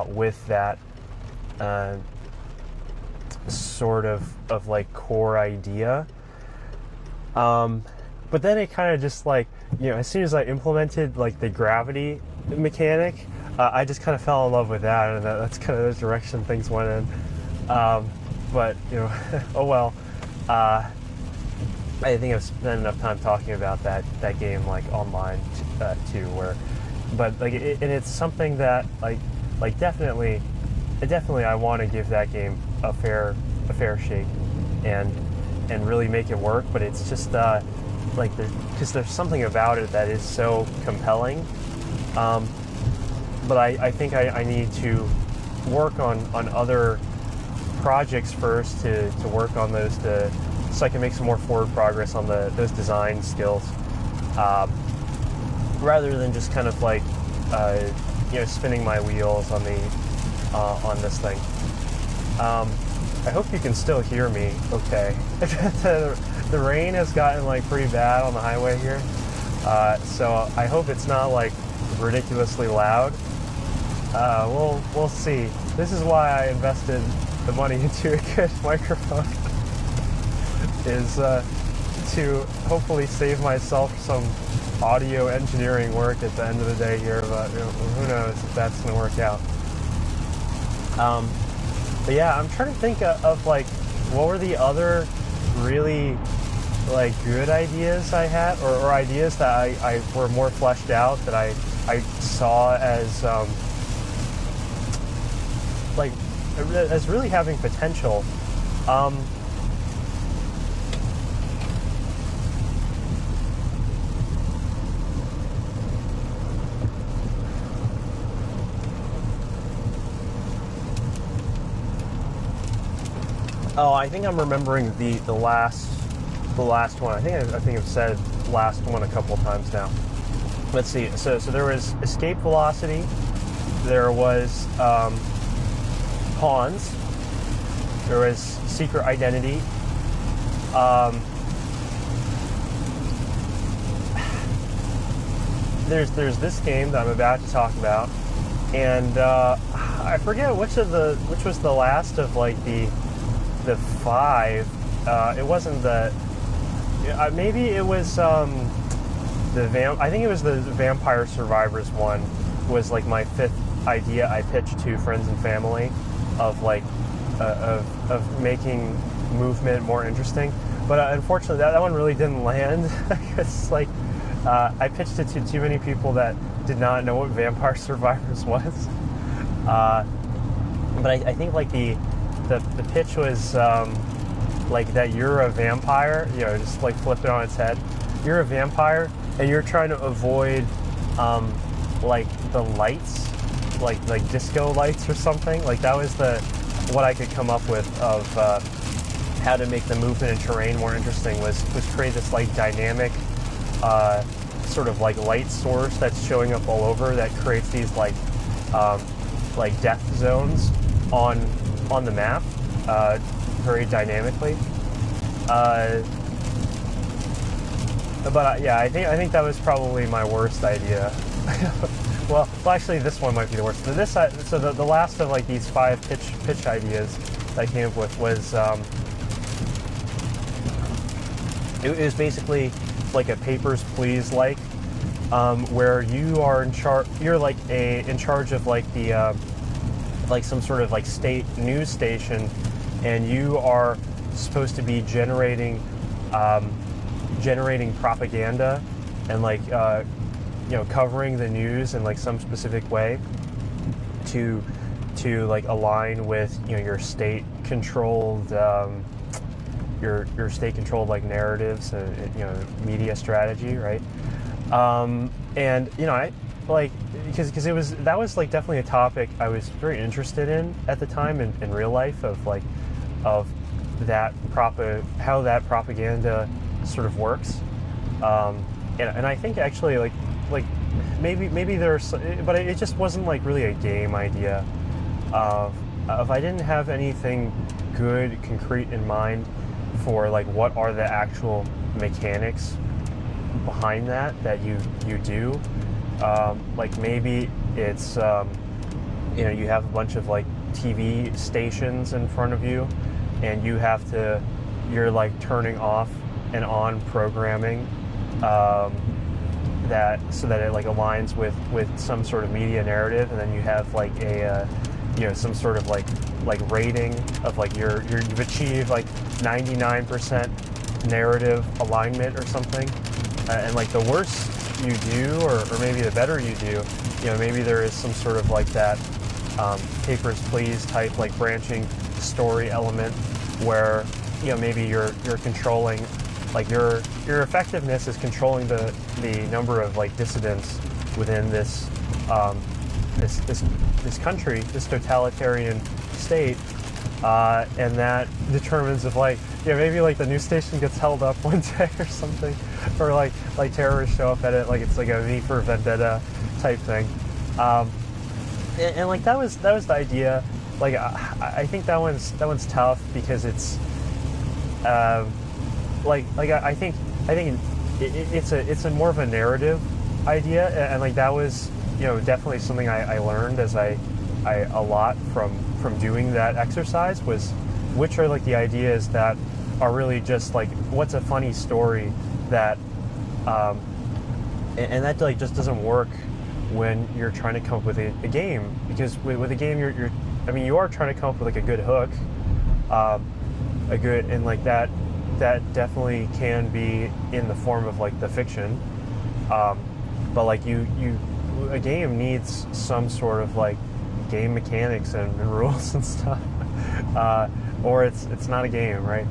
with that sort of like core idea. But then it kind of just like, you know, as soon as I implemented like the gravity mechanic, I just kind of fell in love with that, and that's kind of the direction things went in. But you know, oh well. I think I've spent enough time talking about that game like online too, but like and it's something that like definitely I want to give that game a fair shake and really make it work. But it's just like because there's something about it that is so compelling. But I think I need to work on other projects first to work on those so I can make some more forward progress on those design skills, rather than just kind of like you know, spinning my wheels on this thing. I hope you can still hear me okay. The rain has gotten like pretty bad on the highway here, so I hope it's not like ridiculously loud. We'll see. This is why I invested the money into a good microphone, is to hopefully save myself some audio engineering work at the end of the day here, but you know, who knows if that's going to work out. But yeah, I'm trying to think of like, what were the other really like good ideas I had, or ideas that I were more fleshed out that I saw as like as really having potential. Oh, I think I'm remembering the last one. I think I've said last one a couple times now. Let's see. So there was escape velocity. There was pawns. There was secret identity. There's this game that I'm about to talk about, and I forget which was the last of like the 5. It wasn't maybe it was I think it was the Vampire Survivors one. Was like my 5th idea I pitched to friends and family, of like of making movement more interesting. But unfortunately, that one really didn't land. It's like I pitched it to too many people that did not know what Vampire Survivors was. But I think like the pitch was like that you're a vampire, just like flip it on its head. You're a vampire and you're trying to avoid like the lights, like disco lights or something. Like that was what I could come up with of how to make the movement and terrain more interesting was create this like dynamic sort of like light source that's showing up all over that creates these like death zones on the map very dynamically. But yeah, I think that was probably my worst idea. well, actually, this one might be the worst. So the last of like these 5 pitch ideas that I came up with was it was basically like a Papers, Please where you are in charge. You're like in charge of like the like some sort of like state news station, and you are supposed to be generating propaganda and like covering the news in like some specific way to like align with your state controlled your state controlled like narratives and media strategy, right? And I like because that was like definitely a topic I was very interested in at the time in real life of that how that propaganda sort of works, and I think actually like maybe there's, but it just wasn't like really a game idea. If I didn't have anything good concrete in mind for like what are the actual mechanics behind that you do, like maybe it's you have a bunch of like TV stations in front of you, and you're like turning off and on programming that so that it like aligns with some sort of media narrative, and then you have like a some sort of like rating of like you've achieved like 99% narrative alignment or something, and like the worse you do or maybe the better you do, maybe there is some sort of like that Papers, Please type like branching story element where maybe you're controlling, like your effectiveness is controlling the number of like dissidents within this country, this totalitarian state, and that determines if like maybe like the news station gets held up one day or something, or like terrorists show up at it, like it's like a V for Vendetta type thing, and like that was the idea. Like I think that one's tough because it's I think it's a more of a narrative idea, and like that was definitely something I learned as I a lot from doing that exercise, was which are like the ideas that are really just like what's a funny story that and that like just doesn't work when you're trying to come up with a game, because with a game you are trying to come up with like a good hook, a good, and like that definitely can be in the form of like the fiction, but like a game needs some sort of like game mechanics and rules and stuff, or it's not a game, right?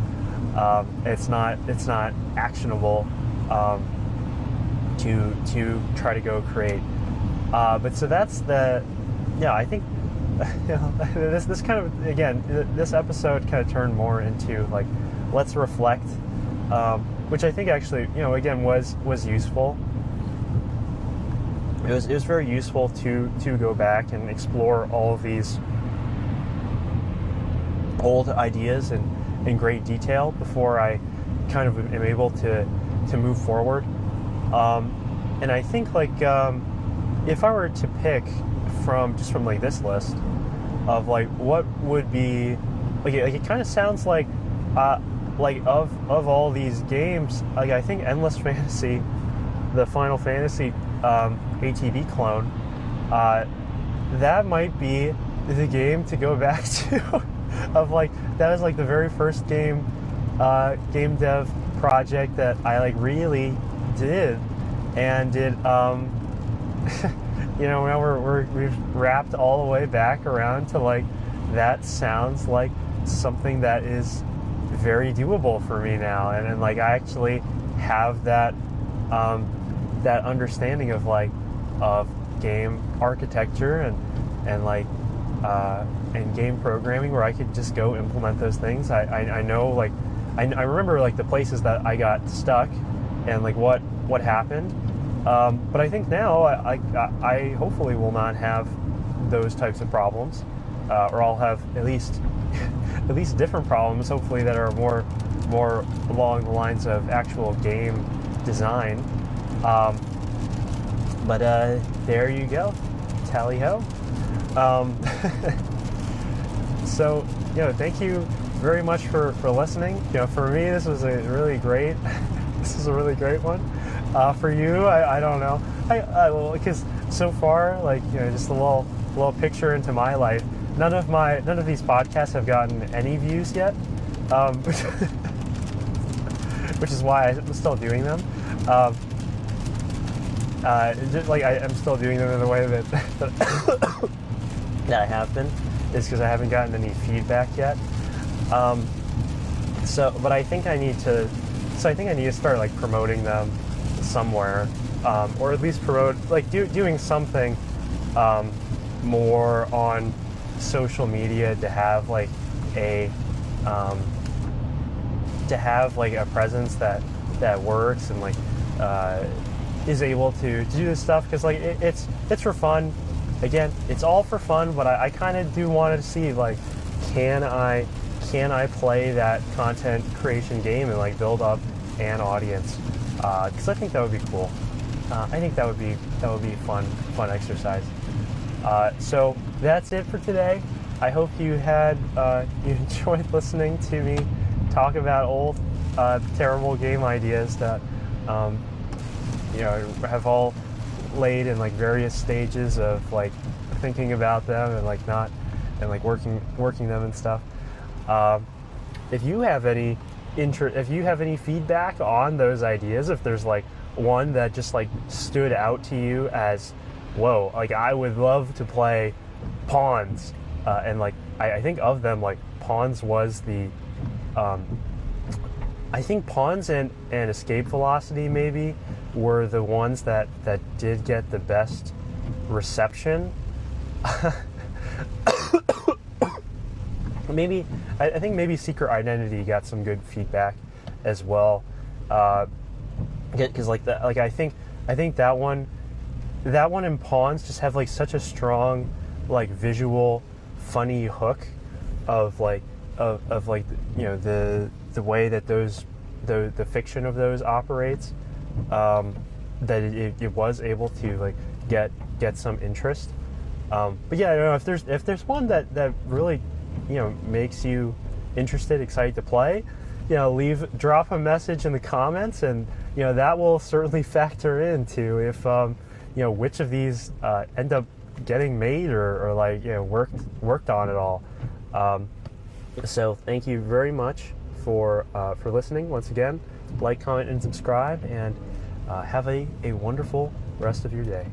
It's not actionable to try to go create. But so that's I think this kind of, again, this episode kind of turned more into like let's reflect, which I think actually again was useful. It was very useful to go back and explore all of these old ideas in great detail before I kind of am able to move forward. And I think like if I were to pick from like this list of like what would be like it kind of sounds like of all these games, like I think Endless Fantasy, the Final Fantasy ATB clone, that might be the game to go back to. Of like that was like the very first game dev project that I like really did, and now we've wrapped all the way back around to like that sounds like something that is very doable for me now, and like I actually have that that understanding of like of game architecture and like and game programming where I could just go implement those things. I know like I remember like the places that I got stuck and like what happened. But I think now I hopefully will not have those types of problems, or I'll have at least different problems, hopefully that are more along the lines of actual game design. But there you go, tally ho. So thank you very much for listening. For me this was a really great one. For you, I don't know. I because so far, like just a little picture into my life. None of these podcasts have gotten any views yet, which is why I'm still doing them. Just like I'm still doing them in the way that that I have been, is because I haven't gotten any feedback yet. But I think I need to. So I think I need to start like promoting them somewhere, or at least promote like doing something more on social media to have like a presence that works and like is able to do this stuff, because like it's for fun. Again, it's all for fun, but I kind of do want to see like can I play that content creation game and like build up an audience, because I think that would be cool. I think that would be fun exercise. So that's it for today. I hope you enjoyed listening to me talk about old terrible game ideas that have all laid in like various stages of like thinking about them and like not and like working them and stuff. If you have any feedback on those ideas, if there's like one that just like stood out to you as, whoa, like I would love to play Pawns, and like I think of them, like Pawns was the I think Pawns and Escape Velocity maybe were the ones that did get the best reception. Maybe I think maybe Secret Identity got some good feedback as well, because I think that one and Pawns just have like such a strong like visual funny hook of like the way that the fiction of those operates, that it was able to like get some interest. But yeah, I don't know if there's one that really makes you interested, excited to play, drop a message in the comments, and that will certainly factor into if which of these end up getting made or like worked on at all. So thank you very much for listening once again. Like, comment, and subscribe, and have a wonderful rest of your day.